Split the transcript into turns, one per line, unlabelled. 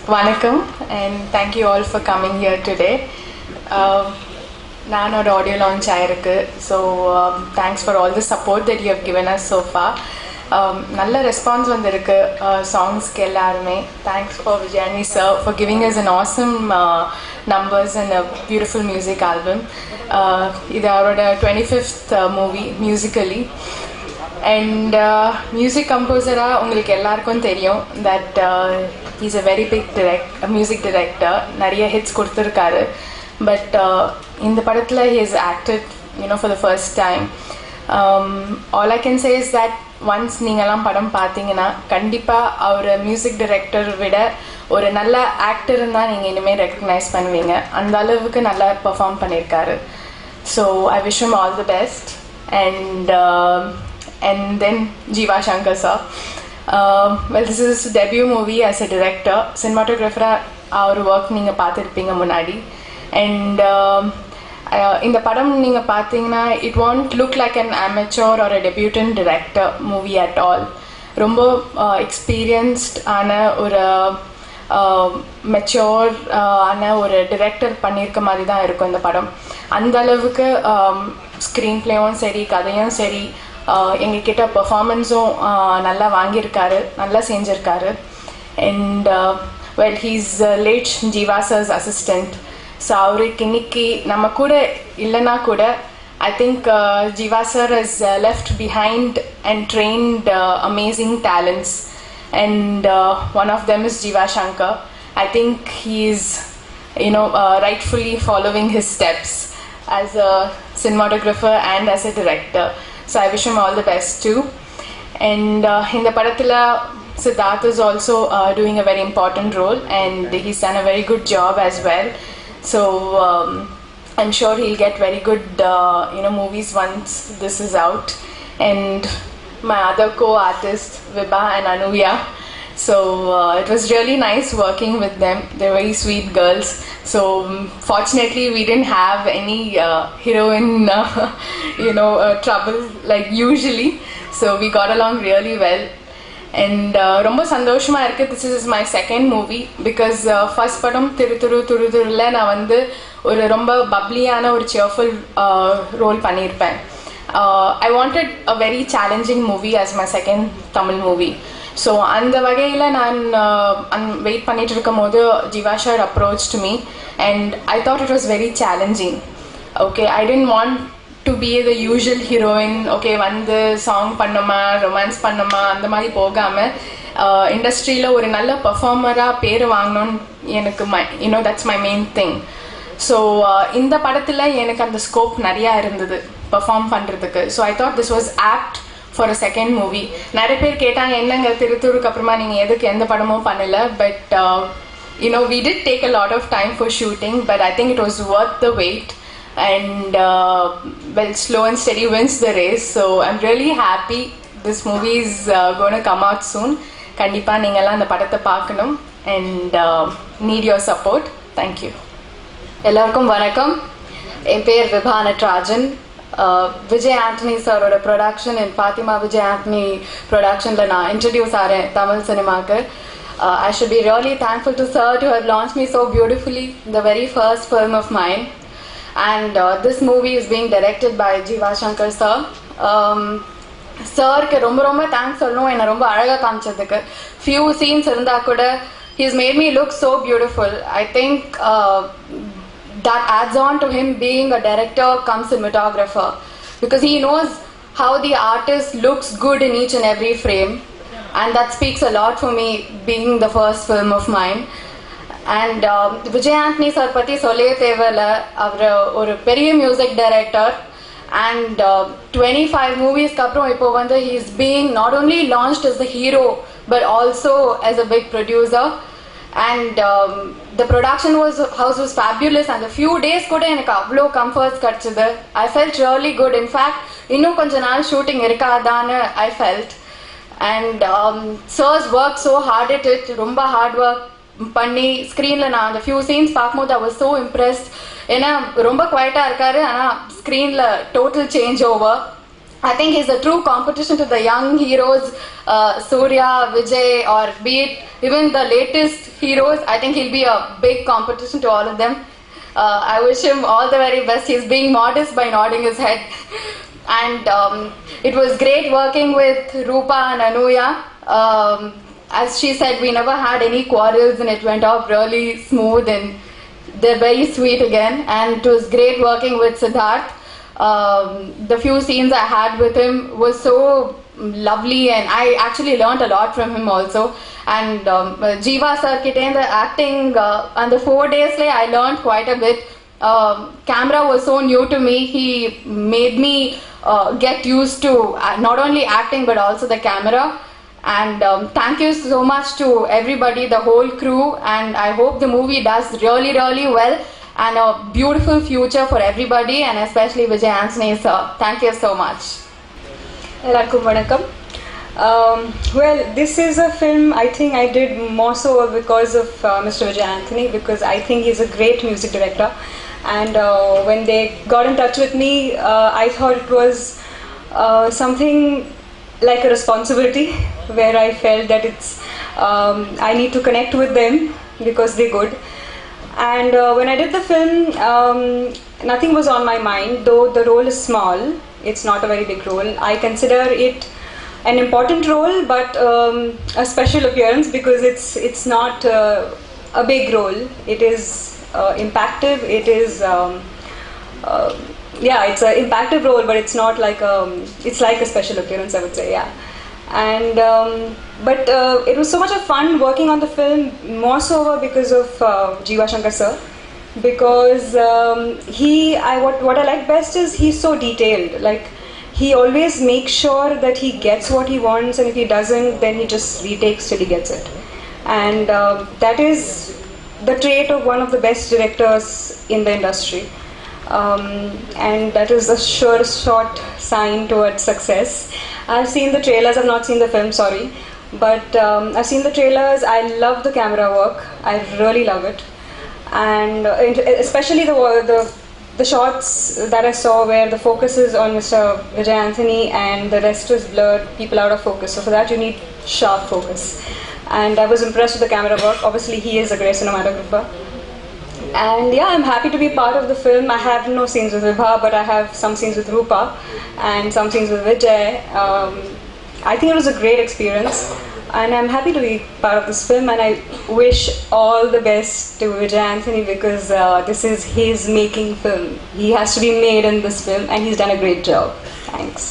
Vanakkam, and thank you all for coming here today. Nanoda audio launch ஆயிருக்கு. So thanks for all the support that you have given us so far. நல்ல response வந்திருக்கு சாங்ஸ்க்கு எல்லாருமே. Thanks for Vijayani sir for giving us an awesome numbers and a beautiful music album. இது அவரோட 25th movie musically. And music கம்போசராக உங்களுக்கு எல்லாருக்கும் தெரியும் that he's a very big music director. நிறைய ஹிட்ஸ் கொடுத்துருக்காரு. பட் இந்த படத்தில் he has acted for the first time. All I can say is that once நீங்கள்லாம் படம் பார்த்தீங்கன்னா கண்டிப்பாக அவர் மியூசிக் டைரக்டர் விட ஒரு நல்ல ஆக்டர்னு தான் நீங்கள் இனிமேல் ரெக்கக்னைஸ் பண்ணுவீங்க. அந்த அளவுக்கு நல்லா பெர்ஃபார்ம் பண்ணியிருக்காரு. So I wish him all the best. And then Jeeva Shankar sir, well this is debut movie as a director. சினிமாட்டோகிராஃபராக அவர் ஒர்க் நீங்கள் பார்த்துருப்பீங்க முன்னாடி. அண்ட் இந்த படம் நீங்கள் பார்த்தீங்கன்னா it won't look like an amateur or a debutant director movie at all. ரொம்ப எக்ஸ்பீரியன்ஸ்ட் ஆன ஒரு மெச்சூர் ஆன ஒரு டிரெக்டர் பண்ணியிருக்க மாதிரி தான் இருக்கும் இந்த படம். அந்த அளவுக்கு ஸ்க்ரீன் பிளேவும் சரி கதையும் சரி எங்ககிட்ட பெர்ஃபார்மன்ஸும் நல்லா வாங்கியிருக்காரு, நல்லா செஞ்சுருக்காரு. And well he's late Jeeva sir's assistant. So அவருக்கு இன்னைக்கு நம்ம கூட இல்லைன்னா கூட I think Jeeva sir is left behind and trained amazing talents. And one of them is Jeeva Shankar. I think he is rightfully following his steps as a cinematographer and as a director. So I wish him all the best too. And in the padathila Siddharth is also doing a very important role, and he's done a very good job as well. So I'm sure he'll get very good movies once this is out. And my other co-artists Vibha and Anuya, so it was really nice working with them. They're very sweet girls. So fortunately we didn't have any heroine trouble like usually, so we got along really well. And ரொம்ப சந்தோஷமாக இருக்குது. This is my second movie because first படம் திருத்துருல நான் வந்து ஒரு ரொம்ப பப்ளியான ஒரு cheerful role பண்ணியிருப்பேன். I wanted a very challenging movie as my second Tamil movie. So அந்த வகையில் நான் வெயிட் பண்ணிட்டு இருக்கும் போது Jeeva sir approached me and I thought it was very challenging. Okay, I didn't want to be the usual heroine. Okay, வந்து song பண்ணுமா romance பண்ணுமா அந்த மாதிரி போகாமல் இண்டஸ்ட்ரியில் ஒரு நல்ல பர்ஃபார்மராக பேர் வாங்கணும்னு எனக்கு that's my main thing. So இந்த படத்தில் எனக்கு அந்த ஸ்கோப் நிறையா இருந்தது பர்ஃபார்ம் பண்ணுறதுக்கு. So I thought this was apt for a second movie. நிறைய பேர் கேட்டாங்க என்னங்க திருத்தூருக்கு அப்புறமா நீங்கள் எதுக்கு எந்த படமும் பண்ணல. But we did take a lot of time for shooting, but I think it was worth the wait. And well, slow and steady wins the race. So I'm really happy this movie is going to come out soon. Kandipa ningala and படத்தை பார்க்கணும் and need your support. Thank you.
எல்லாருக்கும் வணக்கம். என் பேர் விபா நட்ராஜன். விஜய் ஆண்டனி சாரோட production and Fathima Vijay Antony ப்ரொடக்ஷனில் நான் introduce ஆகிறேன் தமிழ் சினிமாவுக்கு. I should be really thankful to sir to have launched me so beautifully, the very first film of mine. And this movie is being directed by Jiva Shankar sir. Sir-க்கு ரொம்ப thanks சொல்லணும். என்னை ரொம்ப அழகாக காமிச்சதுக்கு. Few scenes இருந்தா கூட he's made me look so beautiful. I think that adds on to him being a director cum cinematographer, because he knows how the artist looks good in each and every frame, and that speaks a lot for me being the first film of mine. And Vijay Antony sir பற்றி சொல்லவே தேவையில்லை. அவர் ஒரு பெரிய music director and 25 movies அப்புறம் இப்போ வந்து he is being not only launched as the hero but also as a big producer. And the production house was fabulous, and a few days கூட எனக்கு அவ்வளோ கம்ஃபர்ட்ஸ் கிடச்சிது. I felt really good. In fact இன்னும் கொஞ்ச நாள் shooting இருக்காதான்னு I felt. And sirs worked so hard at it. ரொம்ப hard work பண்ணி ஸ்க்ரீனில் நான் அந்த ஃபியூ சீன்ஸ் பார்க்கும்போது ஐ வாஸ் ஸோ இம்ப்ரெஸ்ட். ஏன்னா ரொம்ப குவைட்டாக இருக்காரு, ஆனால் ஸ்க்ரீனில் total change over. I think he's a true competition to the young heroes, Surya, Vijay, or be it even the latest heroes. I think he'll be a big competition to all of them. I wish him all the very best. He's being modest by nodding his head. And it was great working with Rupa and Anuya. As she said, we never had any quarrels and it went off really smooth and they're very sweet again. And it was great working with Siddharth. The few scenes I had with him was so lovely and I actually learnt a lot from him also. And Jiva sir kitte the acting and the 4 days I learnt quite a bit. Camera was so new to me. He made me get used to not only acting but also the camera. And thank you so much to everybody, the whole crew, and I hope the movie does really, really well and a beautiful future for everybody and especially Vijay Anthony sir. Thank you so much.
Ellarkum vanakkam. Well, this is a film I think I did more so because of Mr. Vijay Anthony, because I think he's a great music director. And when they got in touch with me, I thought it was something like a responsibility where I felt that it's I need to connect with them because they're good. And when I did the film, nothing was on my mind, though the role is small. It's not a very big role. I consider it an important role, but a special appearance because it's not a big role. It is impactful. It is it's an impactful role, but it's not like it's like a special appearance, I would say. Yeah. And but it was so much of fun working on the film, more so because of Jiva Shankar sir, because what I like best is he's so detailed. Like he always makes sure that he gets what he wants, and if he doesn't, then he just retakes till he gets it. And that is the trait of one of the best directors in the industry. And that is a sure short sign towards success. I've seen the trailers, I've not seen the film, sorry. But I've seen the trailers, I love the camera work, I really love it. And especially the shots that I saw where the focus is on Mr. Vijay Anthony and the rest is blurred, people out of focus. So for that you need sharp focus. And I was impressed with the camera work. Obviously he is a great cinematographer. And yeah, I'm happy to be part of the film. I have no scenes with Vibha, but I have some scenes with Rupa and some scenes with Vijay. I think it was a great experience and I'm happy to be part of this film, and I wish all the best to Vijay Anthony because this is his making film. He has to be made in this film and he's done a great job. Thanks.